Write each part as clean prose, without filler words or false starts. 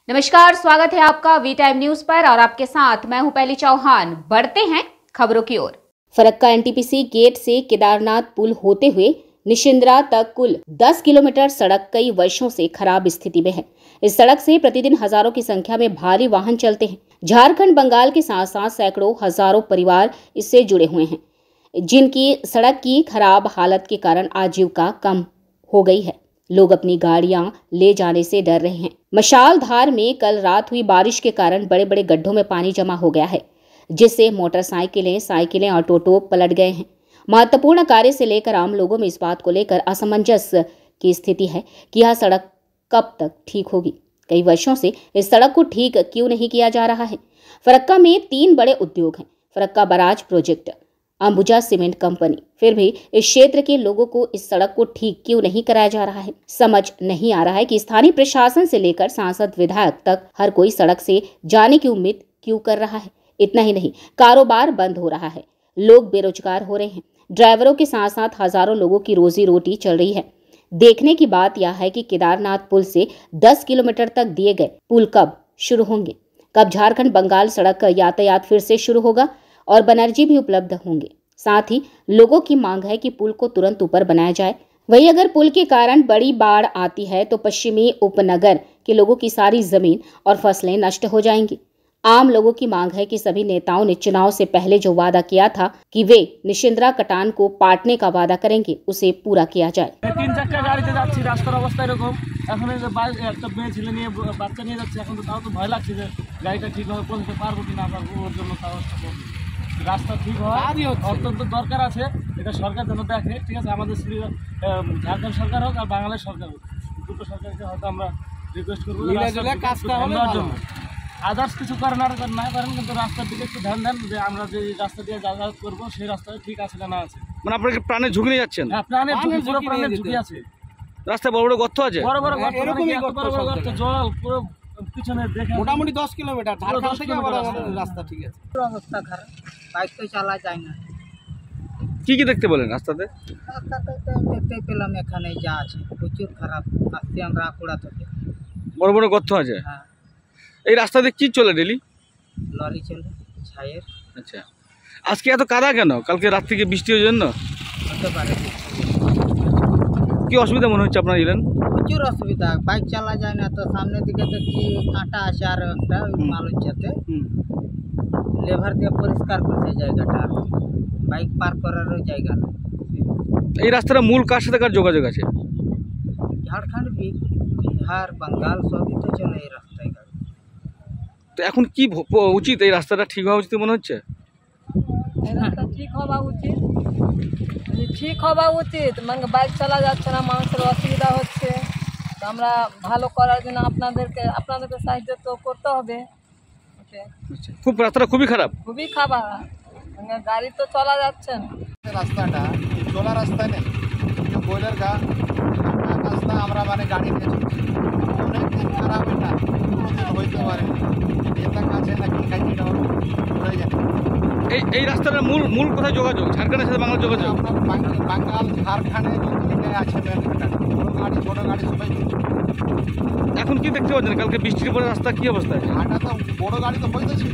नमस्कार, स्वागत है आपका वी टाइम न्यूज पर और आपके साथ मैं हूं पहली चौहान। बढ़ते हैं खबरों की ओर। फरक्का एनटीपीसी गेट से केदारनाथ पुल होते हुए निशिंद्रा तक कुल 10 किलोमीटर सड़क कई वर्षों से खराब स्थिति में है। इस सड़क से प्रतिदिन हजारों की संख्या में भारी वाहन चलते हैं। झारखंड, बंगाल के साथ साथ सैकड़ों हजारों परिवार इससे जुड़े हुए हैं, जिनकी सड़क की खराब हालत के कारण आजीविका कम हो गई है। लोग अपनी गाड़ियां ले जाने से डर रहे हैं। मशालधार में कल रात हुई बारिश के कारण बड़े बड़े गड्ढों में पानी जमा हो गया है, जिससे मोटरसाइकिलें, साइकिलें और टोटो पलट गए हैं। महत्वपूर्ण कार्य से लेकर आम लोगों में इस बात को लेकर असमंजस की स्थिति है कि यह सड़क कब तक ठीक होगी। कई वर्षों से इस सड़क को ठीक क्यों नहीं किया जा रहा है। फरक्का में 3 बड़े उद्योग हैं, Farakka barrage project, Ambuja cement company. फिर भी इस क्षेत्र के लोगों को इस सड़क को ठीक क्यों नहीं कराया जा रहा है। समझ नहीं आ रहा है कि स्थानीय प्रशासन से लेकर सांसद, विधायक तक हर कोई सड़क से जाने की उम्मीद क्यों कर रहा है। इतना ही नहीं, कारोबार बंद हो रहा है, लोग बेरोजगार हो रहे हैं। ड्राइवरों के साथ साथ हजारों लोगों की रोजी रोटी चल रही है। देखने की बात यह है कि केदारनाथ पुल से 10 किलोमीटर तक दिए गए पुल कब शुरू होंगे, कब झारखंड बंगाल सड़क यातायात फिर से शुरू होगा और बनर्जी भी उपलब्ध होंगे। साथ ही लोगों की मांग है कि पुल को तुरंत ऊपर बनाया जाए। वहीं अगर पुल के कारण बड़ी बाढ़ आती है तो पश्चिमी उपनगर के लोगों की सारी जमीन और फसलें नष्ट हो जाएंगी। आम लोगों की मांग है कि सभी नेताओं ने चुनाव से पहले जो वादा किया था कि वे निशिंद्रा कटान को पाटने का वादा करेंगे, उसे पूरा किया जाए। 3 চাকা গাড়িতে যাচ্ছি, রাস্তার অবস্থা এরকম। এখন এই যে একটা মেয়ে ছেলে নিয়ে বাচ্চা নিয়ে যাচ্ছে, এখন তো তাও তো ভয় লাগছে যে গাড়িটা ঠিকভাবে পৌঁছতে পারবো কিনা। আমরা ওর জন্য রাস্তা ঠিক হওয়া অত্যন্ত দরকার আছে। এটা সরকার যেন দেখে, ঠিক আছে। আমাদের ঝাড়খণ্ড সরকার হোক আর বাংলাদেশ সরকার হোক, দুটো সরকারকে হয়তো আমরা রিকোয়েস্ট করবো কাজটা হওয়ার জন্য। আদার্স কিছু করেন আর না করেন, কিন্তু রাস্তার দিকে একটু ধ্যান দেন যে আমরা যে রাস্তা দিয়ে যাতায়াত করবো সেই রাস্তায় ঠিক আছে না আছে। মানে আপনারা কি প্রাণে ঝুঁকি নিয়ে যাচ্ছেন? হ্যাঁ, প্রাণের ঝুঁকি, পুরো প্রাণের ঝুঁকি আছে। রাস্তায় বড় বড় গর্ত আছে, বড় বড় গর্ত, বড় বড় গর্ত, জল পুরো পিছনে দেখে মোটামুটি 10 কিলোমিটার ঝাড়খণ্ড থেকে রাস্তা ঠিক আছে। অবস্থা খারাপ, বাইক তো চালা যায় না। কি কি দেখতে বলেন রাস্তাতে? রাস্তাতে তো দেখতে পেলাম এখানে যা আছে প্রচুর খারাপ। আসছি আমরা আকুড়া থেকে। বড় বড় গর্ত আছে। হ্যাঁ, এই রাস্তাতে কি চলে ডেলি? লরি চলে ছায়ের। আচ্ছা, আজকে এত কাদা কেন? কালকে রাত থেকে বৃষ্টির জন্য হতে পারে। কি অসুবিধা মনে হচ্ছে আপনারা এলেন? প্রচুর অসুবিধা, বাইক চালা যায় না। তো সামনের দিকে দেখছি কাঁটা আছে আর একটা মালুচাতে লেভার দিয়ে পরিষ্কার করছে জায়গাটা, বাইক পার করারও জায়গা নেই। এই রাস্তাটা মূল কার সাথে কার যোগাযোগ আছে? ঝাড়খণ্ড, বিহার, বাঙ্গাল সবই তো চলে এই রাস্তায় গাড়ি। তো এখন কি উচিত? এই রাস্তাটা ঠিক হওয়া উচিত মনে হচ্ছে? ঠিক হওয়া উচিত, ঠিক হওয়া উচিত। মানে বাইক চালা যাচ্ছে না, মানুষের অসুবিধা হচ্ছে। তো আমরা ভালো করার জন্য আপনাদেরকে সাহায্য তো করতে হবে। খুব রাস্তাটা খুবই খারাপ, খুবই খাবার, মানে গাড়ি তো চলা যাচ্ছে না। রাস্তাটা চলা রাস্তা নেই, বইলের রাস্তা আমরা মানে গাড়ি নিয়ে চলছি। অনেক খারাপ, এটা কোনোদিন হইতে পারে এটা কাছে না কি কাজ এটা হবে ওরাই জানে। এই রাস্তাটার মূল কোথায় যোগাযোগ? ঝাড়খণ্ডের সাথে বাংলার যোগাযোগ? আপনার বাঙ্গাল ঝাড়খণ্ডে এটাই আছে মেন। বড় গাড়ি ছোট গাড়ি সবাই চলছে। এখন কি দেখতে পাচ্ছেন? কালকে বৃষ্টির পরে রাস্তা কি অবস্থা আছে? ঘাটা তো বড় গাড়ি তো হইতেছে।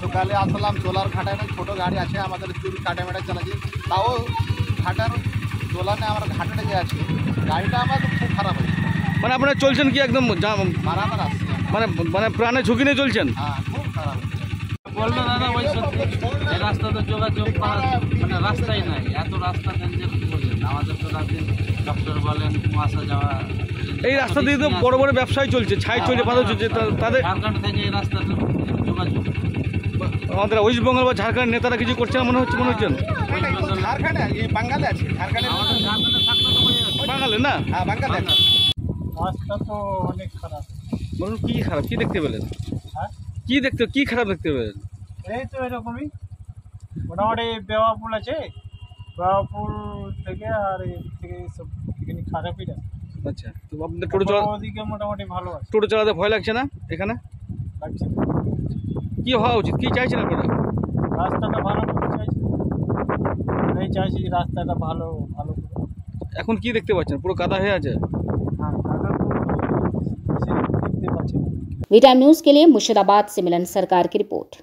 সকালে আসলাম চলার ঘাটায় না, ছোটো গাড়ি আছে আমাদের চুরি কাটে মেটে চালাচ্ছি, তাও ঘাটার দোলানে আমার ঘাটাটা যে আছে গাড়িটা আমার তো খুব খারাপ হয়েছে। মানে আপনারা চলছেন কি একদম বারাবার আসছে, মানে প্রাণে ঝুঁকি নিয়ে চলছেন? হ্যাঁ খুব খারাপ হয়েছে। বললো দাদা ওই সত্যি এই রাস্তাতে যোগাযোগ করার মানে রাস্তাই নাই। এত রাস্তা যে করলেন আমাদের তো রাতে ডক্টর বলেন আসা যাওয়া। এই রাস্তা দিয়ে তো বড় বড় ব্যবসায় চলছে, ছাই চলছে, পাথর চলছে। তাদের ঝাড়খণ্ড থেকে এই রাস্তাতে যোগাযোগ আমাদের ওয়েস্ট বেঙ্গল বা ঝাড়খণ্ড নেতারা কিছু করছে না মনে হচ্ছে? ঝাড়খণ্ডে এই বাঙ্গালে আছে, ঝাড়খণ্ডে আমাদের ঝাড়খণ্ডে থাকলে তো বাঙালি না? হ্যাঁ বাঙ্গালে আছে। রাস্তা তো অনেক খারাপ। বলুন কি খারাপ, কি দেখতে পেলেন? হ্যাঁ, কি খারাপ দেখতে পেলেন? এই তো এরকমই মোটামুটি বেওয়া পুল আছে, বেওয়া পুল থেকে আর এদিক থেকে সব এখানে খারাপই রাস্তা। আচ্ছা, তো আপনাদের টোটো ওদিকে মোটামুটি ভালো আছে। টোটো চালাতে ভয় লাগছে না এখানে? লাগছে কি হওয়া উচিত, কি চাইছেন আপনারা? রাস্তাটা ভালো করতে চাইছি, এই চাইছি রাস্তাটা ভালো ভালো করে। এখন কি দেখতে পাচ্ছেন? পুরো কাদা হয়ে আছে। হ্যাঁ, কাদা তো পারছি না। वी टाइम न्यूज के लिए मुर्शिदाबाद से मिलन सरकार की रिपोर्ट।